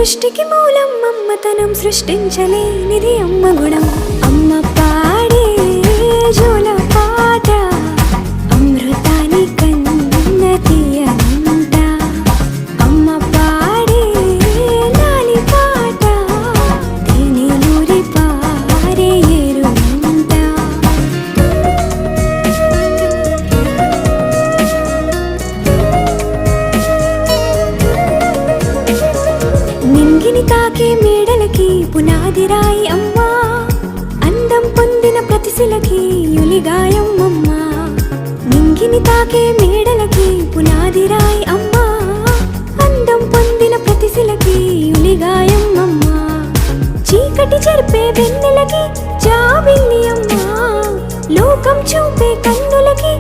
సృష్టికి మూలం అమ్మతనం, సృష్టించలేనిది అమ్మ గుణం. అమ్మ పాడే జోల పాట అమృతాని కన్న తీయనంట. అమ్మ పాడే లాలి పాట తేనెలూరి పారే ఏరునంట. నింగిని తాకే మేడలకి పునాది రాయి అమ్మా, అందం పొందిన ప్రతిశిలకి యులిగాయం అమ్మా. నింగిని తాకే మేడలకి పునాది రాయి అమ్మా, అందం పొందిన ప్రతిశిలకి యులిగాయం అమ్మా. చీకటి చెరిపే వెన్నెలకి జాబిల్లి అమ్మా, లోకం చూపే కన్నులకి